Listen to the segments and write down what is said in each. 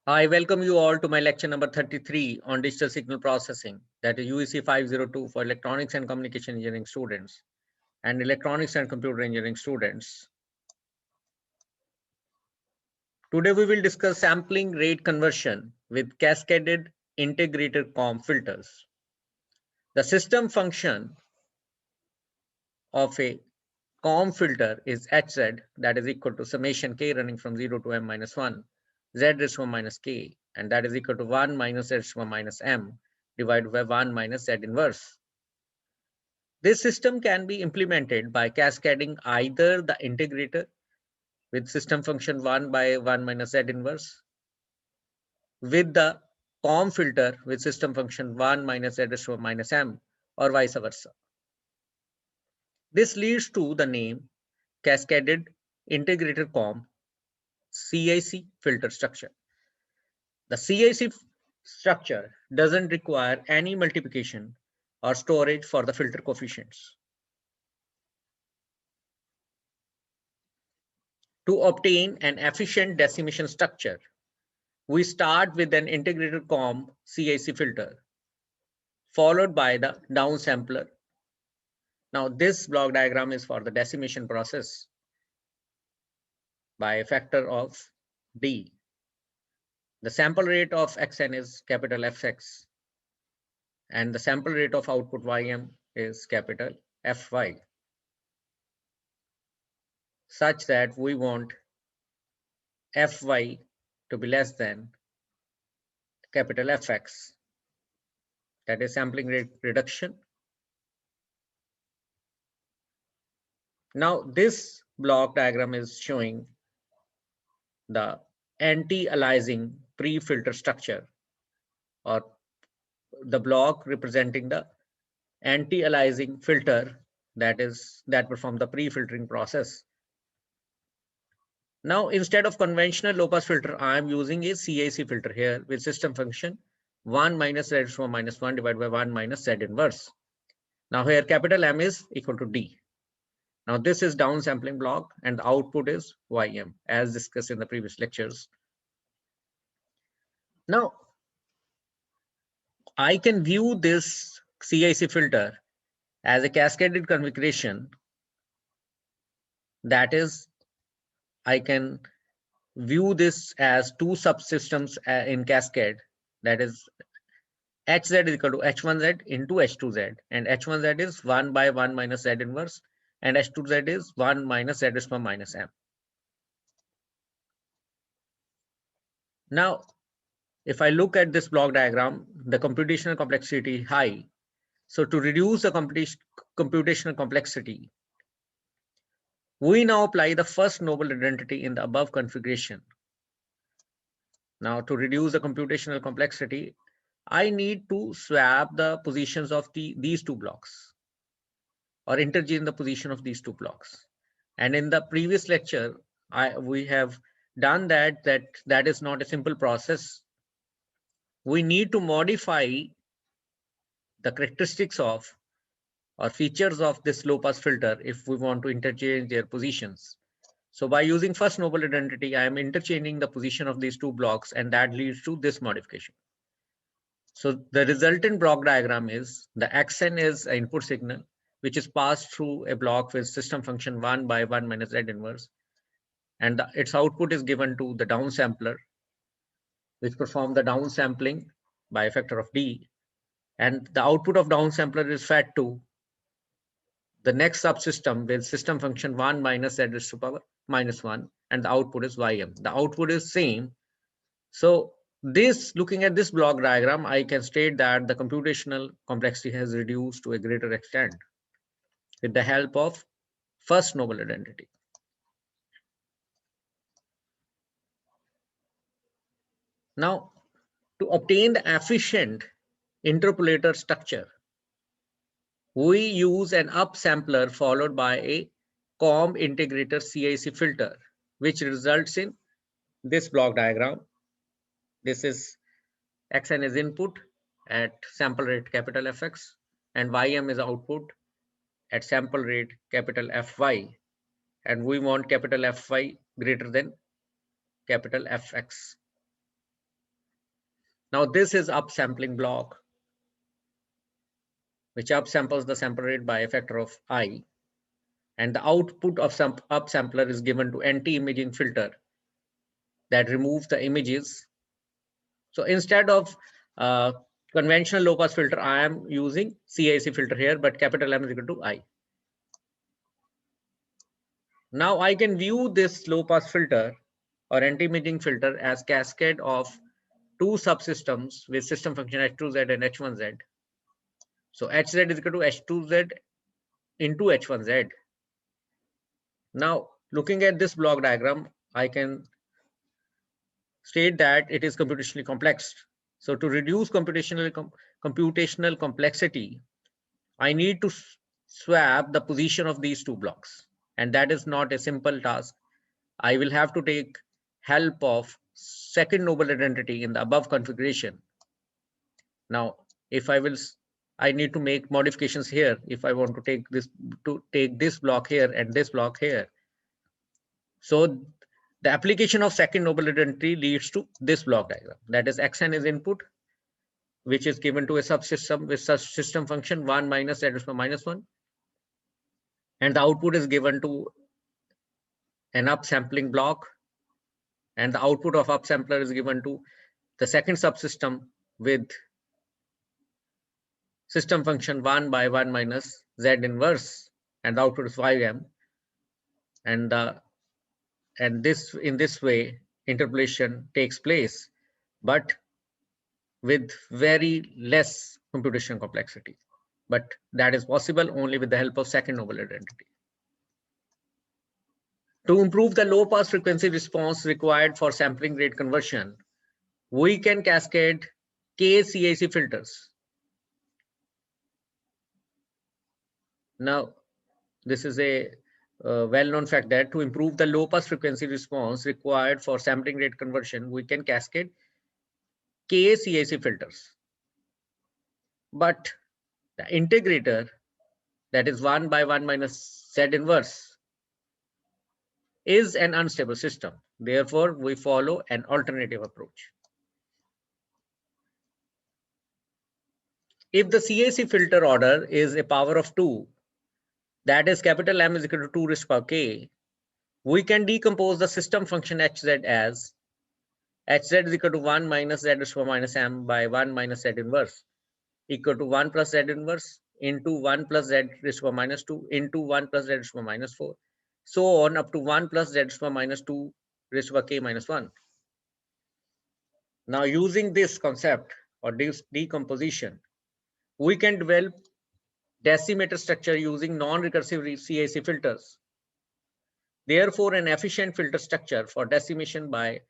I welcome you all to my lecture number 33 on digital signal processing, that is UEC 502 for electronics and communication engineering students and electronics and computer engineering students. Today we will discuss sampling rate conversion with cascaded integrator-comb filters. The system function of a comb filter is hz, that is equal to summation k running from 0 to m minus 1, z raised to minus k, and that is equal to 1 minus z raised to minus m divided by 1 minus z inverse. This system can be implemented by cascading either the integrator with system function 1 by 1 minus z inverse with the comb filter with system function 1 minus z raised to minus m, or vice versa. This leads to the name cascaded integrator-comb CIC filter structure. The CIC structure doesn't require any multiplication or storage for the filter coefficients. To obtain an efficient decimation structure, we start with an integrator-comb CIC filter, followed by the downsampler. Now, this block diagram is for the decimation process by a factor of D. The sample rate of Xn is capital Fx, and the sample rate of output Ym is capital Fy, such that we want Fy to be less than capital Fx, that is sampling rate reduction. Now, this block diagram is showing the anti-aliasing pre-filter structure, or the block representing the anti-aliasing filter that performs the pre-filtering process. Now, instead of conventional low-pass filter, I am using a CIC filter here with system function 1 minus z raised to minus 1 divided by 1 minus z inverse. Now here capital M is equal to D. Now this is downsampling block and the output is Ym, as discussed in the previous lectures. Now I can view this CIC filter as a cascaded configuration. That is, I can view this as two subsystems in cascade, that is Hz is equal to H1z into H2z, and H1z is 1 by 1 minus z inverse, and H2z is 1 minus z raised to minus m. Now, if I look at this block diagram, the computational complexity is high. So to reduce the computational complexity, we now apply the first noble identity in the above configuration. Now to reduce the computational complexity, I need to swap the positions of these two blocks, or interchange the position of these two blocks. And in the previous lecture, we have done that is not a simple process. We need to modify the characteristics of or features of this low pass filter if we want to interchange their positions. So by using first noble identity, I am interchanging the position of these two blocks, and that leads to this modification. So the resultant block diagram is the Xn is an input signal, which is passed through a block with system function 1 by 1 minus z inverse. And its output is given to the downsampler, which perform the downsampling by a factor of D. And the output of downsampler is fed to the next subsystem with system function 1 minus z raised to power minus 1, and the output is Ym. The output is same. So looking at this block diagram, I can state that the computational complexity has reduced to a greater extent with the help of first noble identity. Now, to obtain the efficient interpolator structure, we use an upsampler followed by a comb integrator CIC filter, which results in this block diagram. This is Xn is input at sample rate capital Fx, and Ym is output at sample rate capital Fy, and we want capital Fy greater than capital Fx. Now this is upsampling block, which upsamples the sample rate by a factor of I, and the output of some upsampler is given to anti-imaging filter that removes the images. So instead of conventional low pass filter, I am using CIC filter here, but capital M is equal to I. Now I can view this low pass filter or anti-imaging filter as cascade of two subsystems with system function H2Z and H1Z. So Hz is equal to H2Z into H1Z. Now looking at this block diagram, I can state that it is computationally complex. So to reduce computational complexity, I need to swap the position of these two blocks. And that is not a simple task. I will have to take help of second noble identity in the above configuration. Now, if I need to make modifications here. If I want to take this block here and this block here. So the application of second noble identity leads to this block diagram. That is xn is input, which is given to a subsystem with subsystem function 1 minus z minus 1. And the output is given to an upsampling block. And the output of upsampler is given to the second subsystem with system function 1 by 1 minus z inverse. And the output is 5m. And in this way, interpolation takes place, but with very less computational complexity. But that is possible only with the help of second noble identity. To improve the low pass frequency response required for sampling rate conversion, we can cascade CIC filters. Now, this is a well-known fact that to improve the low pass frequency response required for sampling rate conversion, we can cascade CIC filters. But the integrator, that is 1 by 1 minus z inverse, is an unstable system. Therefore, we follow an alternative approach. If the CIC filter order is a power of 2, that is capital M is equal to 2 raised to power k, we can decompose the system function Hz as Hz is equal to 1 minus z raised to power minus m by 1 minus z inverse equal to 1 plus z inverse into 1 plus z raised to power minus 2 into 1 plus z raised to power minus 4, so on up to 1 plus z raised to power minus 2 raised to power k minus 1. Now using this concept or this decomposition, we can develop decimator structure using non-recursive CIC filters. Therefore, an efficient filter structure for decimation by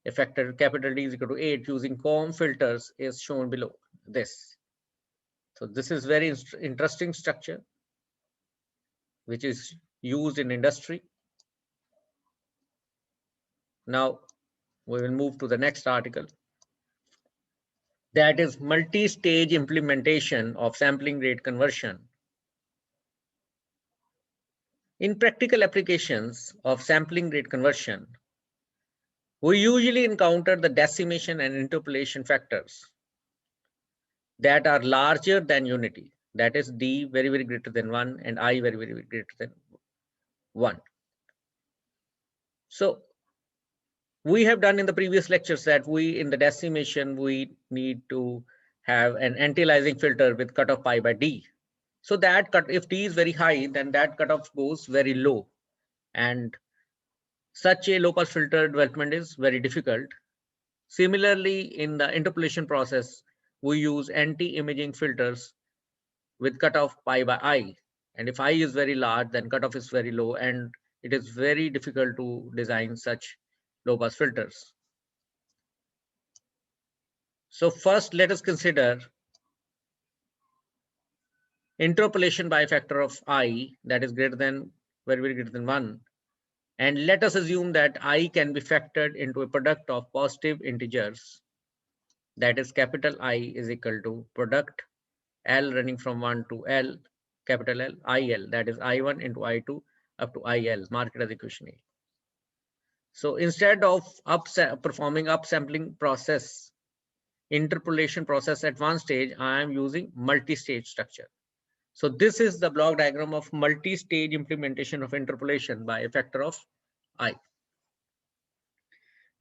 a factor capital D is equal to 8 using comb filters is shown below this. So this is very interesting structure which is used in industry. Now we will move to the next article. That is multi-stage implementation of sampling rate conversion. In practical applications of sampling rate conversion, we usually encounter the decimation and interpolation factors that are larger than unity. That is D very, very greater than 1 and I very, very greater than 1. So we have done in the previous lectures that in the decimation, we need to have an anti-aliasing filter with cutoff pi by D. So that if D is very high, then that cutoff goes very low. And such a low pass filter development is very difficult. Similarly, in the interpolation process, we use anti-imaging filters with cutoff pi by I. And if I is very large, then cutoff is very low, and it is very difficult to design such low pass filters. So first, let us consider interpolation by a factor of I that is greater than very, very greater than 1. And let us assume that I can be factored into a product of positive integers. That is capital I is equal to product L running from 1 to L, capital L, IL, that is I1 into I2 up to IL, mark it as equation A. So instead of performing upsampling process interpolation process at one stage, I am using multi-stage structure. So this is the block diagram of multi-stage implementation of interpolation by a factor of I.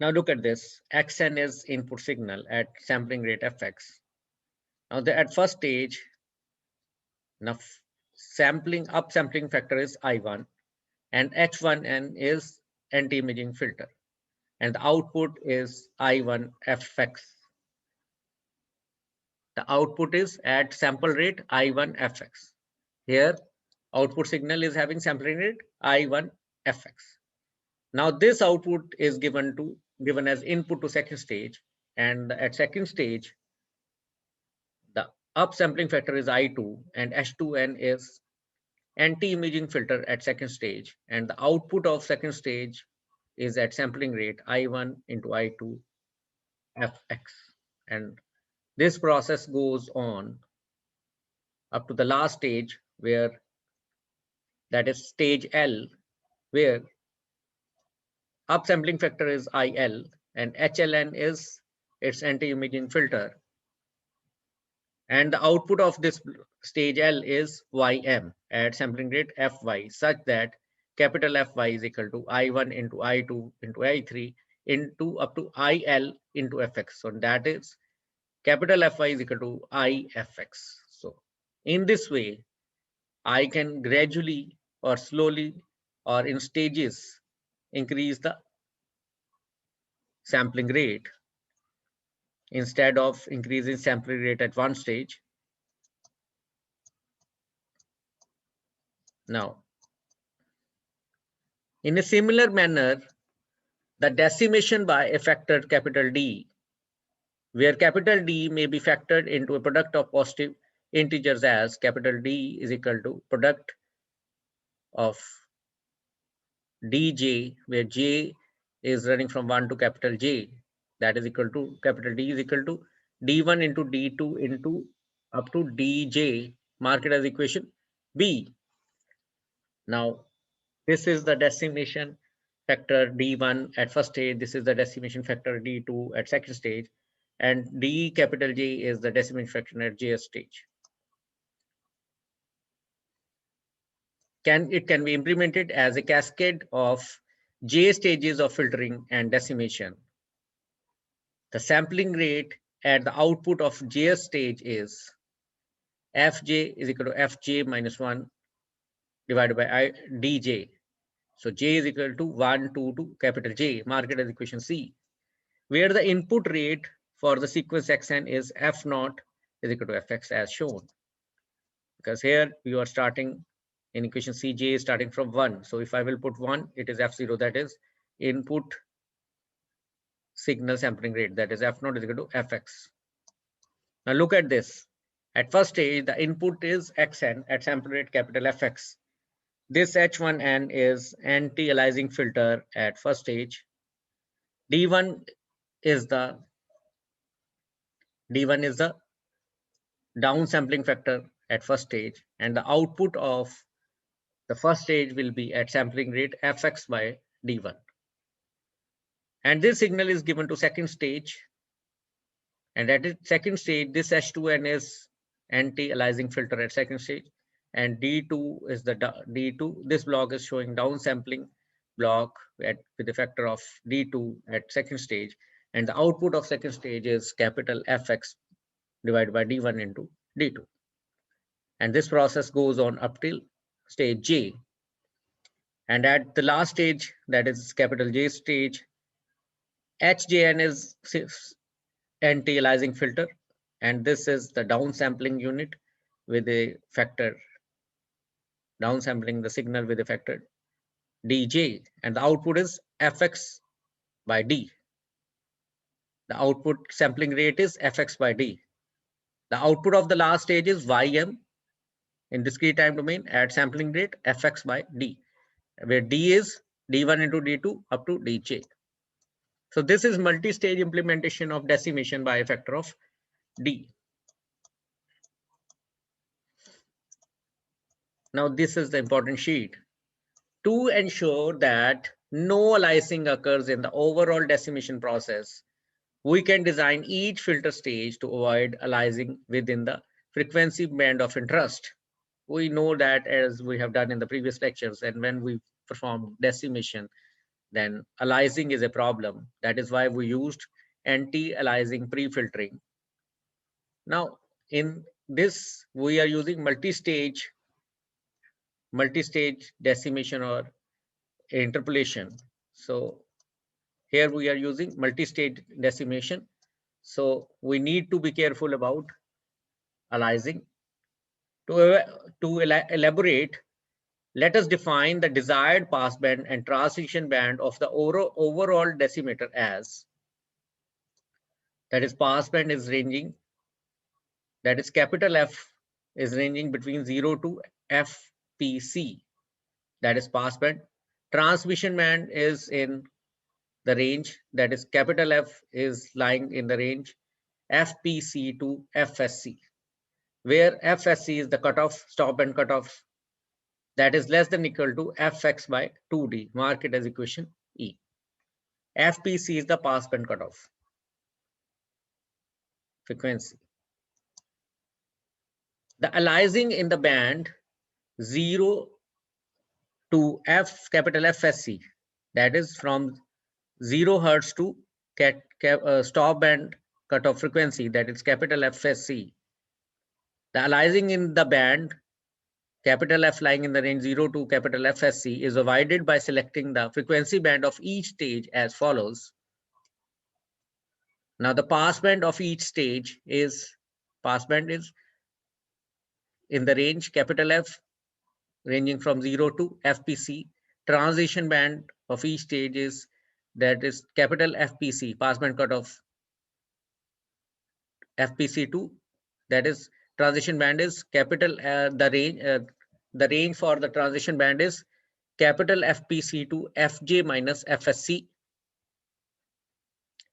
Now look at this. Xn is input signal at sampling rate fx. Now at first stage, now upsampling factor is I1 and H1n is anti-imaging filter. And the output is I1 fx. The output is at sample rate I1 fx. Here, output signal is having sampling rate I1 fx. Now this output is given as input to second stage, and at second stage, the upsampling factor is I2 and H2n is anti-imaging filter at second stage, and the output of second stage is at sampling rate I1 into I2 fx. And this process goes on up to the last stage, where that is stage L, where upsampling factor is IL and HLN is its anti-imaging filter. And the output of this stage L is YM at sampling rate FY, such that capital FY is equal to I1 into I2 into I3 into up to IL into FX. So that is capital FY is equal to IFX. So in this way, I can gradually or slowly or in stages increase the sampling rate. Instead of increasing sampling rate at one stage. Now, in a similar manner, the decimation by a factor capital D, where capital D may be factored into a product of positive integers as capital D is equal to product of dj, where j is running from 1 to capital J, that is equal to capital D is equal to d1 into d2 into up to dj, mark it as equation B. Now, this is the decimation factor D1 at first stage. This is the decimation factor D2 at second stage. And D capital J is the decimation factor at Jth stage. It can be implemented as a cascade of J stages of filtering and decimation. The sampling rate at the output of Jth stage is Fj is equal to Fj minus 1 divided by Dj. So J is equal to 1, 2 to capital J, mark it as equation C, where the input rate for the sequence Xn is F0 is equal to Fx as shown. Because here you are starting in equation C, J is starting from 1. So if I will put 1, it is F0, that is input signal sampling rate, that is F0 is equal to Fx. Now look at this. At first stage, the input is Xn at sample rate capital Fx. This H1n is anti-aliasing filter at first stage. D1 is the downsampling factor at first stage, and the output of the first stage will be at sampling rate Fx by D1. And this signal is given to second stage. And at the second stage, this H2n is anti-aliasing filter at second stage. And D2 is the D2. This block is showing downsampling block with a factor of D2 at second stage. And the output of second stage is capital Fx divided by D1 into D2. And this process goes on up till stage J. And at the last stage, that is capital J stage, HJN is anti-aliasing filter. And this is the downsampling unit with a factor, downsampling the signal with a factor DJ. And the output is Fx by D. The output sampling rate is Fx by D. The output of the last stage is Ym in discrete time domain at sampling rate Fx by D, where D is D1 into D2 up to Dj. So this is multi-stage implementation of decimation by a factor of D. Now this is the important sheet. To ensure that no aliasing occurs in the overall decimation process, We can design each filter stage to avoid aliasing within the frequency band of interest. We know that as we have done in the previous lectures, and when we perform decimation, then aliasing is a problem. That is why we used anti-aliasing pre-filtering. Now, in this, we are using multi-stage decimation or interpolation. So here we are using multi-stage decimation. So we need to be careful about aliasing. To elaborate, let us define the desired passband and transition band of the overall decimator as, that is passband is ranging, that is capital F is ranging between 0 to FPC, that is passband. Transmission band is in the range, that is capital F is lying in the range FPC to FSC, where FSC is the cutoff, stop band cutoff, that is less than equal to Fx by 2D. Mark it as equation E. FPC is the passband cutoff frequency. The aliasing in the band 0 to capital FSC, that is from 0 hertz to stop band cutoff frequency, that is capital FSC. The aliasing in the band capital F lying in the range 0 to capital FSC is avoided by selecting the frequency band of each stage as follows. Now the passband of each stage is, passband is in the range capital F ranging from 0 to FPC. Transition band of each stage is, that is capital FPC, passband cutoff FPC2, that is transition band is capital, the range for the transition band is capital FPC to FJ minus FSC,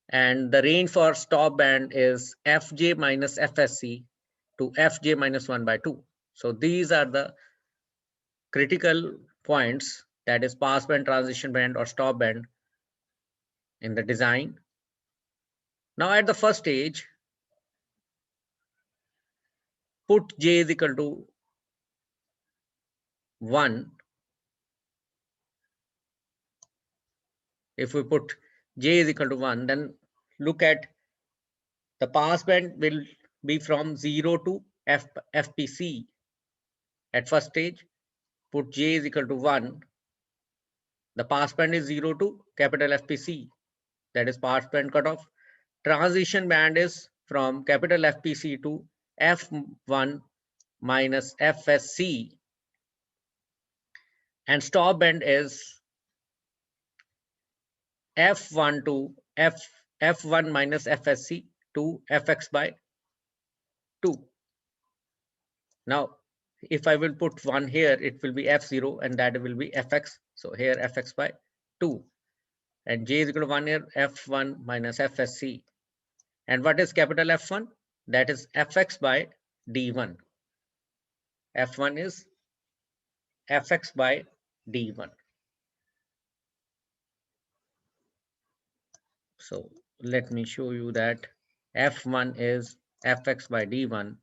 and the range for stop band is FJ minus FSC to FJ minus 1 by 2. So these are the critical points, that is passband, transition band, or stop band in the design. Now at the first stage, put J is equal to 1. If we put J is equal to 1, then look at the passband will be from 0 to FPC. At first stage, put J is equal to 1. The passband is 0 to capital FPC, that is passband cutoff. Transition band is from capital FPC to F1 minus FSC, and stop band is F1 to F1 minus FSC to Fx by 2. Now, if I will put 1 here, it will be F0 and that will be Fx. So here Fx by 2. And J is equal to 1 here, F1 minus FSC. And what is capital F1? That is Fx by D1. F1 is Fx by D1. So let me show you that F1 is Fx by D1.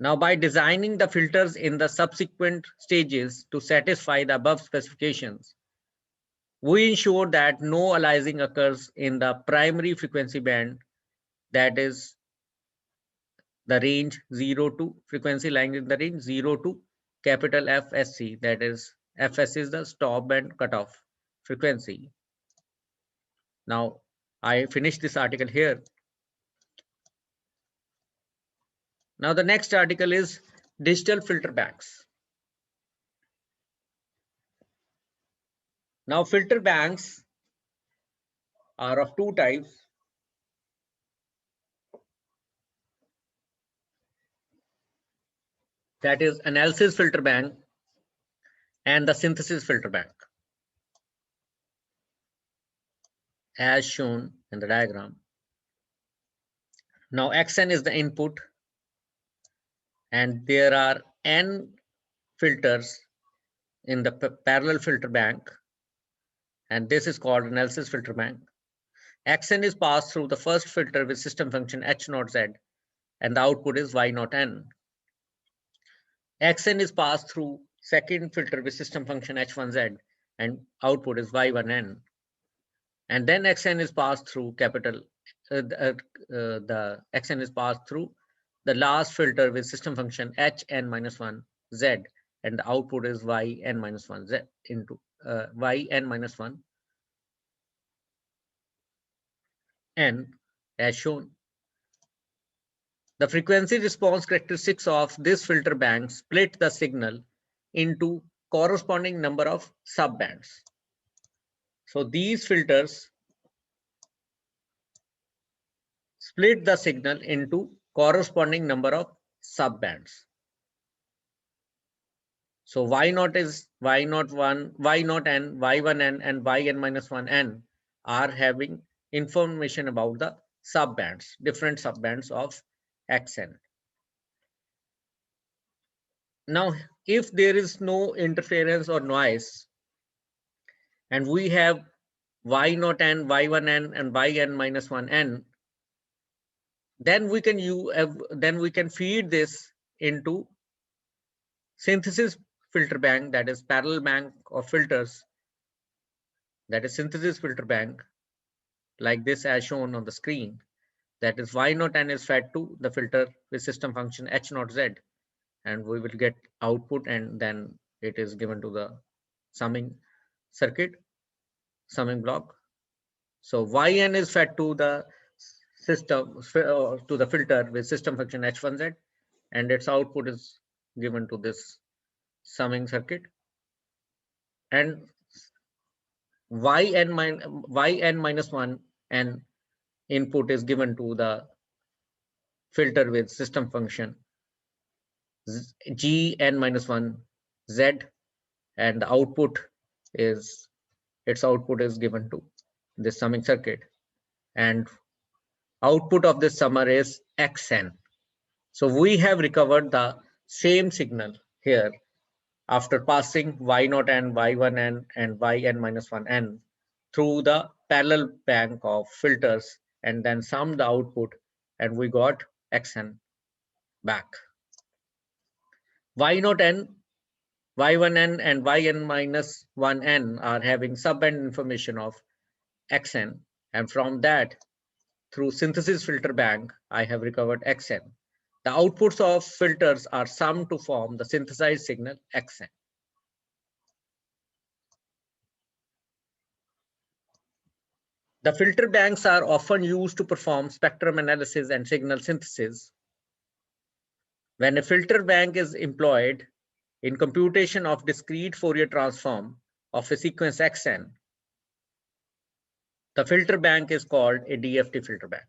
Now, by designing the filters in the subsequent stages to satisfy the above specifications, we ensure that no aliasing occurs in the primary frequency band, that is the range 0 to frequency lying in the range 0 to capital FSC, that is Fs is the stop band cutoff frequency. Now, I finished this article here. Now, the next article is digital filter banks. Now, filter banks are of two types. That is analysis filter bank and the synthesis filter bank, as shown in the diagram. Now, Xn is the input, and there are n filters in the parallel filter bank, and this is called analysis filter bank. Xn is passed through the first filter with system function h0z, and the output is y0n. Xn is passed through second filter with system function h1z, and output is y1n. And then Xn is passed through the Xn is passed through the last filter with system function hn-1 z, and the output is yn-1 z into yn-1 n as shown. The frequency response characteristics of this filter bank split the signal into corresponding number of subbands. So these filters split the signal into corresponding number of subbands. So y0 is y01, y0n, y1n, and yn-1n are having information about the subbands, different subbands of Xn. Now, if there is no interference or noise, and we have y0n, y1n, and yn-1n, then we can feed this into synthesis filter bank, that is parallel bank of filters, that is synthesis filter bank, like this as shown on the screen. That is y0n is fed to the filter with system function h0z, and we will get output, and then it is given to the summing circuit, summing block. So yn is fed to the system to the filter with system function h1z, and its output is given to this summing circuit, and yn-1 and input is given to the filter with system function gn-1 z, and the output is given to this summing circuit, and output of this summer is xn. So we have recovered the same signal here after passing y0n, y1n, and yn-1n through the parallel bank of filters, and then summed the output, and we got xn back. y0n, y1n, and yn-1n are having subband information of xn, and from that, through synthesis filter bank, I have recovered xn. The outputs of filters are summed to form the synthesized signal xn. The filter banks are often used to perform spectrum analysis and signal synthesis. When a filter bank is employed in computation of discrete Fourier transform of a sequence xn, the filter bank is called a Dft filter bank.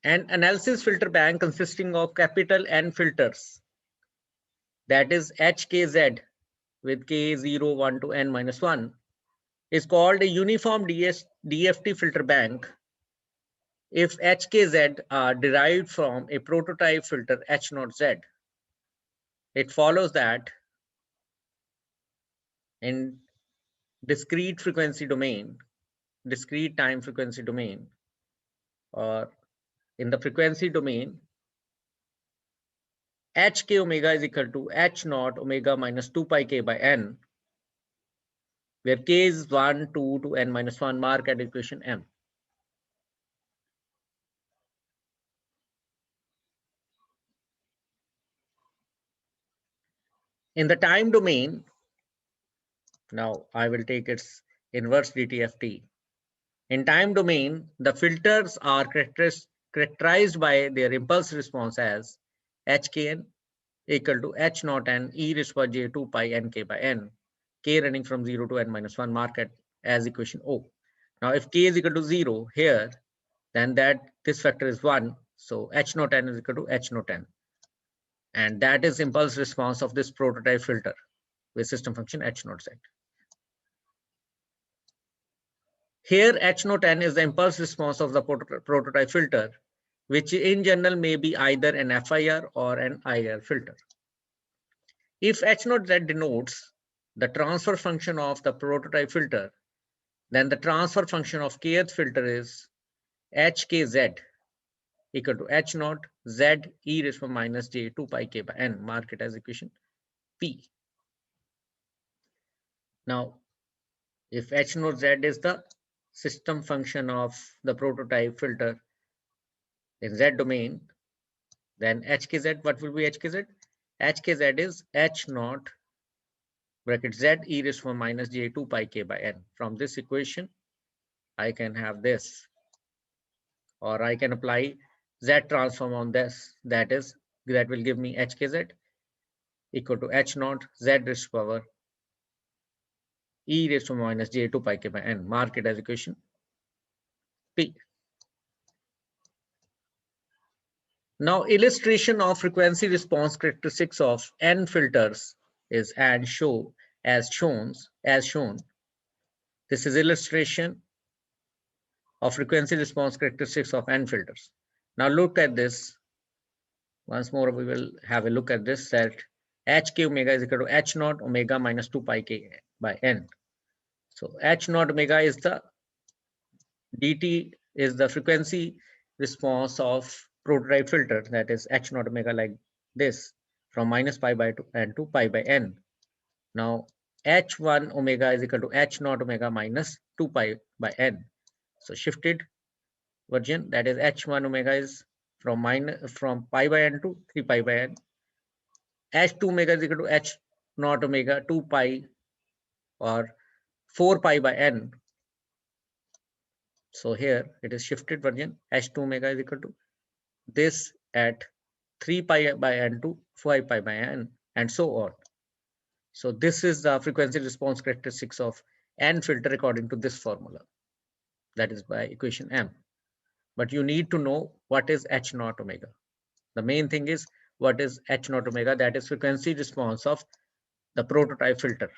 An analysis filter bank consisting of capital N filters, that is HKZ with K0, 1 to N-1, is called a uniform Dft filter bank if HKZ are derived from a prototype filter H0Z. It follows that in discrete frequency domain, discrete time frequency domain, or in the frequency domain, hk omega is equal to h0 omega minus 2 pi k by n, where k is 1, 2 to n-1 mark at equation m. In the time domain, now I will take its inverse dTft. In time domain, the filters are characterized by their impulse response as hkn equal to h0 n e raised by j 2 pi nk by n, k running from 0 to n-1 mark as equation O. Now, if k is equal to 0 here, then this factor is 1. So h0 n is equal to h0 n. And that is impulse response of this prototype filter with system function h0z. Here h0 n is the impulse response of the prototype filter which in general may be either an FIR or an IIR filter. If H0Z denotes the transfer function of the prototype filter, then the transfer function of kth filter is HKZ equal to H0 Z e raised to minus j 2 pi k by n. Mark it as equation P. Now, if H0 Z is the system function of the prototype filter in Z domain, then HKZ, what will be HKZ? HKZ is H0 bracket Z e raised to minus j 2 pi k by n. From this equation, I can have this, or I can apply Z transform on this. That will give me HKZ equal to H0 Z raised to power e raised to minus j 2 pi k by n. Mark it as equation P. Now, illustration of frequency response characteristics of n filters is as shown. This is illustration of frequency response characteristics of n filters. Now look at this. Once more, we will have a look at this, that hk omega is equal to h0 omega minus 2 pi k by n. So h0 omega is the dt is the frequency response of prototype filter, that is h0 omega like this, from minus pi by 2 and to pi by n. Now h1 omega is equal to h0 omega minus 2 pi by n. So shifted version, that is h1 omega is from pi by n to 3 pi by n. H2 omega is equal to h0 omega 2 pi or 4 pi by n. So here it is shifted version, h2 omega is equal to this at 3 pi by n to 5 pi by n, and so on. So this is the frequency response characteristics of n filter according to this formula, that is by equation M. But you need to know what is h0 omega. The main thing is what is h0 omega, that is frequency response of the prototype filter.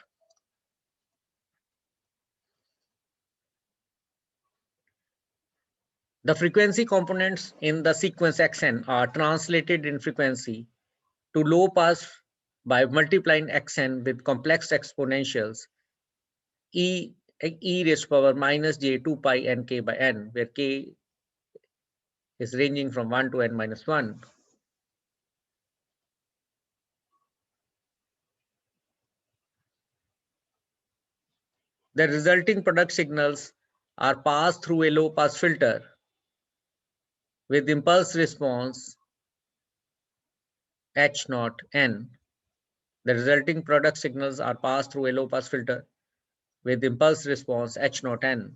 The frequency components in the sequence xn are translated in frequency to low pass by multiplying xn with complex exponentials e raised to power minus j 2 pi n k by n, where k is ranging from 1 to n minus 1. The resulting product signals are passed through a low pass filter with impulse response H0 n. The resulting product signals are passed through a low pass filter with impulse response H0 n.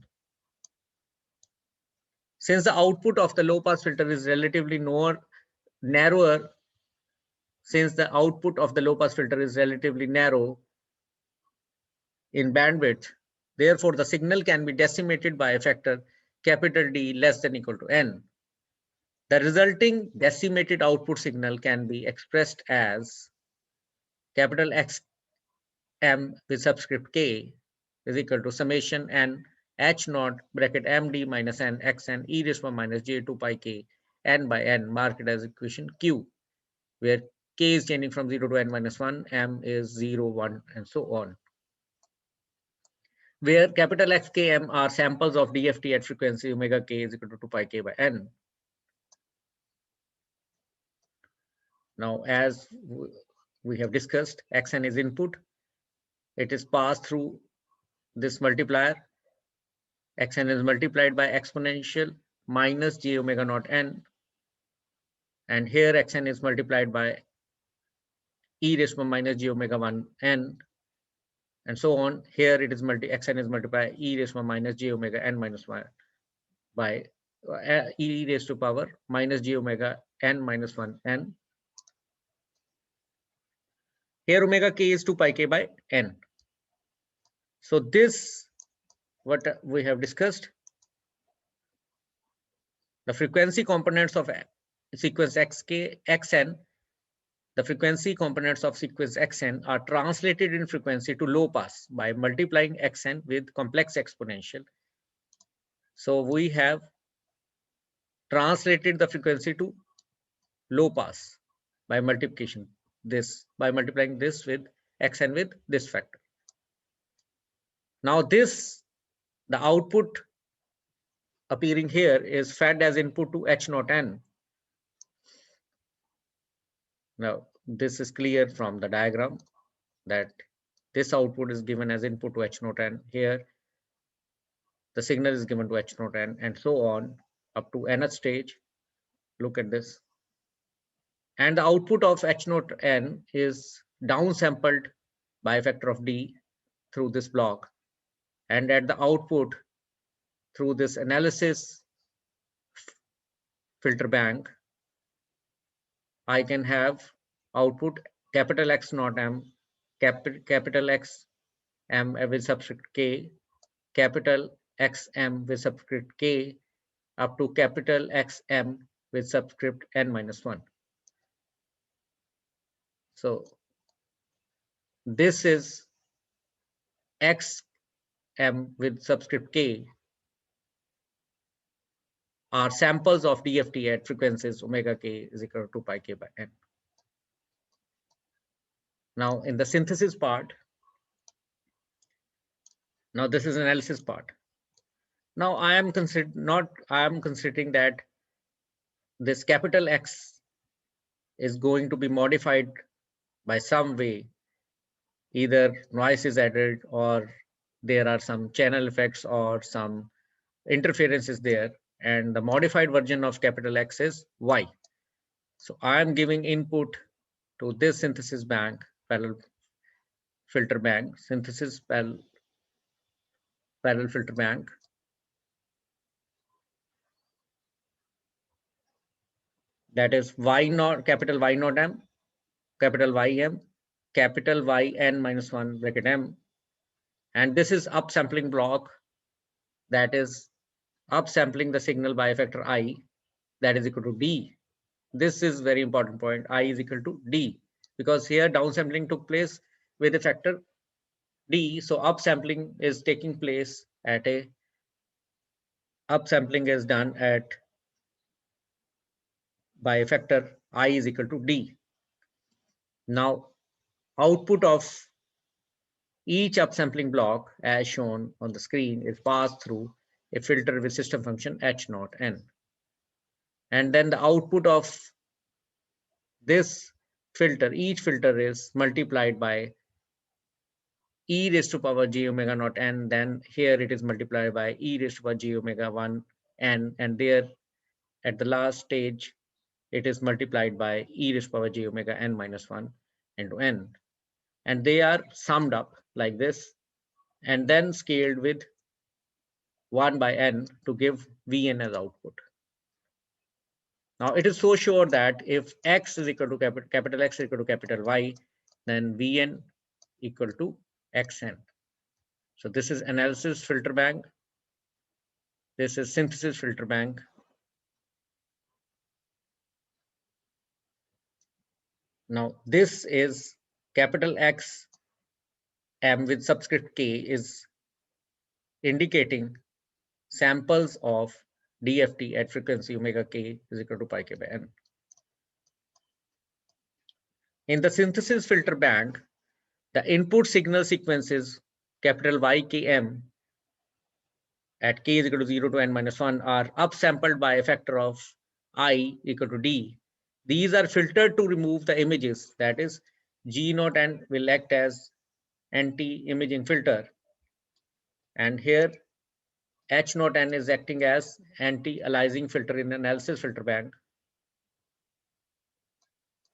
Since the output of the low pass filter is relatively narrower, in bandwidth, therefore the signal can be decimated by a factor capital D less than equal to n. The resulting decimated output signal can be expressed as capital X M with subscript k is equal to summation n h0 bracket md minus n xn e raised to minus j 2 pi k n by n, marked as equation Q, where k is changing from 0 to n minus 1, m is 0, 1, and so on, where capital X, K, M are samples of DFT at frequency omega k is equal to 2 pi k by n. Now, as we have discussed, xn is input. It is passed through this multiplier. Xn is multiplied by exponential minus j omega naught n. And here xn is multiplied by e raised to minus j omega 1 n. And so on. Here it is xn is multiplied by e raised to minus j omega n minus 1 by e raised to power minus j omega n minus 1 n. Here omega k is 2 pi k by n. So this, what we have discussed, the frequency components of sequence xn, the frequency components of sequence xn are translated in frequency to low pass by multiplying xn with complex exponential. So we have translated the frequency to low pass by multiplication by multiplying this with xn with this factor. Now the output appearing here is fed as input to H0n. Now this is clear from the diagram that this output is given as input to H0n. Here the signal is given to H0n and so on up to nth stage. Look at this. And the output of H0n is downsampled by a factor of D through this block. And at the output through this analysis filter bank, I can have output capital X naught M, capital X M with subscript K, capital X M with subscript K, up to capital X M with subscript N minus 1. So this is X M with subscript K are samples of DFT at frequencies omega k is equal to pi k by n. Now in the synthesis part, now this is analysis part. Now I am considering that this capital X is going to be modified by some way. Either noise is added or there are some channel effects or some interferences there, and the modified version of capital X is Y. So I am giving input to this synthesis bank, parallel filter bank, synthesis parallel filter bank. That is Y naught, capital Y naught M, capital Y M, capital Y N minus 1 bracket M. And this is upsampling block, that is upsampling the signal by a factor I, that is equal to D. This is very important point, I is equal to D, because here downsampling took place with a factor D. So upsampling is taking place at upsampling is done by a factor I is equal to D. Now output of each upsampling block as shown on the screen is passed through a filter with system function H naught N. And then the output of this filter, each filter is multiplied by e raised to power j omega naught n, then here it is multiplied by e raised to power j omega 1 n, and there at the last stage it is multiplied by e raised to power j omega n minus 1 into n. And they are summed up like this and then scaled with 1 by n to give Vn as output. Now it is so sure that if x is equal to capital X is equal to capital Y, then Vn equal to Xn. So this is analysis filter bank. This is synthesis filter bank. Now this is capital X M with subscript K is indicating samples of DFT at frequency omega k is equal to pi k by n. In the synthesis filter bank, the input signal sequences capital YKM at k is equal to 0 to n minus 1 are upsampled by a factor of I equal to D. These are filtered to remove the images, that is G naught n will act as anti-imaging filter. And here H naught n is acting as anti-aliasing filter in analysis filter bank.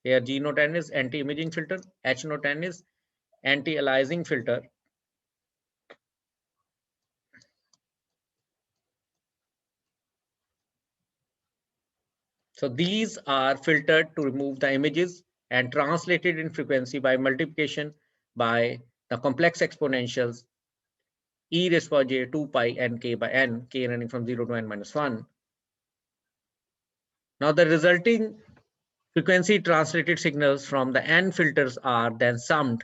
Here G naught n is anti-imaging filter, H naught n is anti-aliasing filter. So these are filtered to remove the images and translated in frequency by multiplication by the complex exponentials e raised to power j 2 pi n k by n, k running from 0 to n minus 1. Now the resulting frequency translated signals from the n filters are then summed.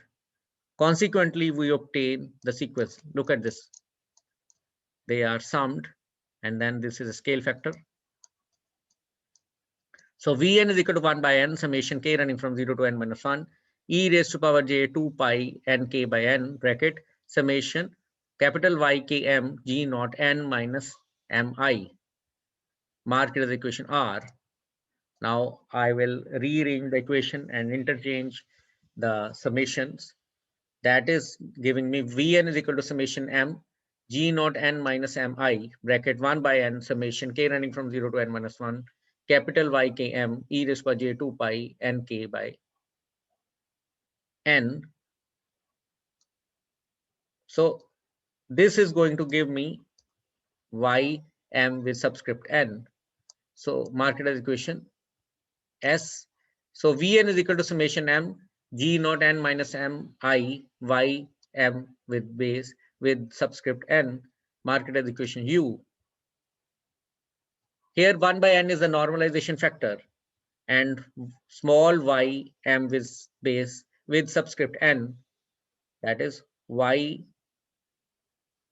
Consequently, we obtain the sequence. Look at this. They are summed, and then this is a scale factor. So Vn is equal to 1 by n summation k running from 0 to n minus 1 e raised to power j 2 pi n k by n bracket summation capital Y k m g naught n minus mi. Mark it as equation R. Now I will rearrange the equation and interchange the summations. That is giving me Vn is equal to summation m g naught n minus mi bracket 1 by n summation k running from 0 to n minus 1 capital Y k m e raised by j 2 pi n k by n. So this is going to give me y m with subscript n. So mark it as equation S. So Vn is equal to summation m g naught n minus m I y m with base with subscript n. Mark it as equation U. Here 1 by n is the normalization factor and small y m with base with subscript n, that is y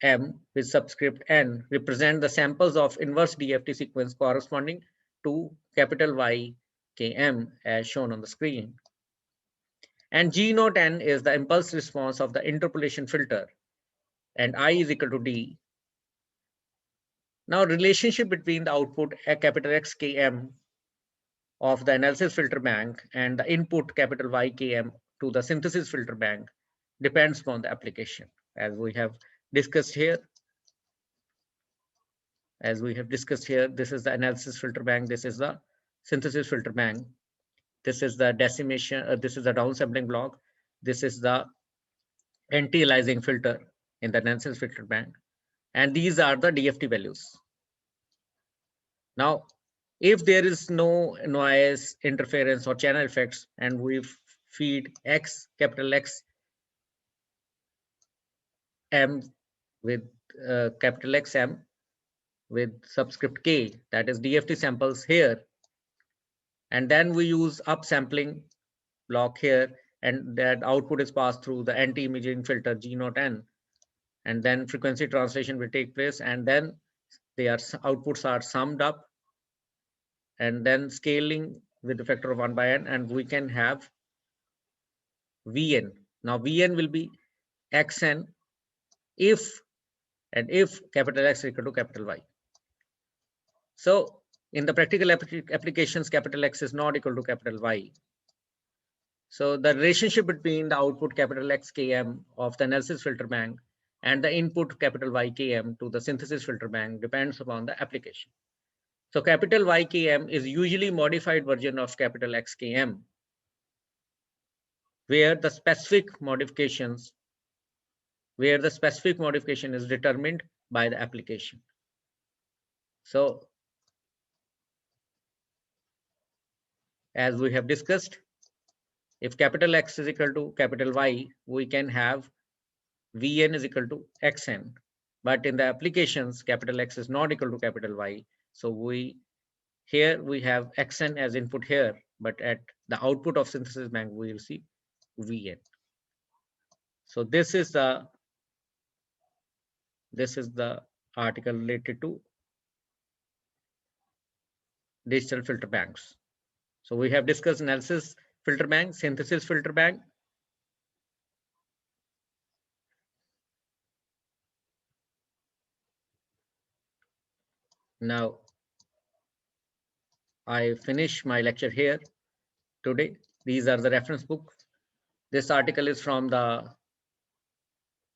m with subscript n represent the samples of inverse DFT sequence corresponding to capital Y K M as shown on the screen. And G naught n is the impulse response of the interpolation filter and I is equal to D. Now relationship between the output capital X K M of the analysis filter bank and the input capital Y K M to the synthesis filter bank depends upon the application. As we have discussed here, this is the analysis filter bank, this is the synthesis filter bank, this is the decimation, this is the downsampling block, this is the anti-aliasing filter in the analysis filter bank, and these are the DFT values. Now, if there is no noise, interference, or channel effects, and we feed capital X M with capital X M with subscript K, that is DFT samples here, and then we use upsampling block here, and that output is passed through the anti-imaging filter G naught N, and then frequency translation will take place, and then their outputs are summed up and then scaling with the factor of 1 by n, and we can have Vn. Now Vn will be xn if capital X is equal to capital Y. So in the practical applications, capital X is not equal to capital Y. So the relationship between the output capital X Km of the analysis filter bank and the input capital Y Km to the synthesis filter bank depends upon the application. So capital Y Km is usually modified version of capital X Km, where the specific modification is determined by the application. So as we have discussed, if capital X is equal to capital Y, we can have Vn is equal to Xn. But in the applications, capital X is not equal to capital Y. So here we have Xn as input here, but at the output of synthesis bank, we will see Vn. So this is the article related to digital filter banks. So we have discussed analysis filter bank, synthesis filter bank. Now I finish my lecture here today. These are the reference books. This article is from the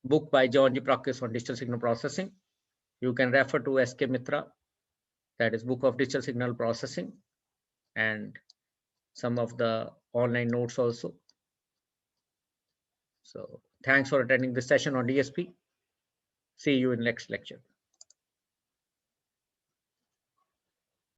book by John G. Prokis on digital signal processing. You can refer to S.K. Mitra, that is book of digital signal processing, and some of the online notes also. So thanks for attending this session on DSP. See you in next lecture.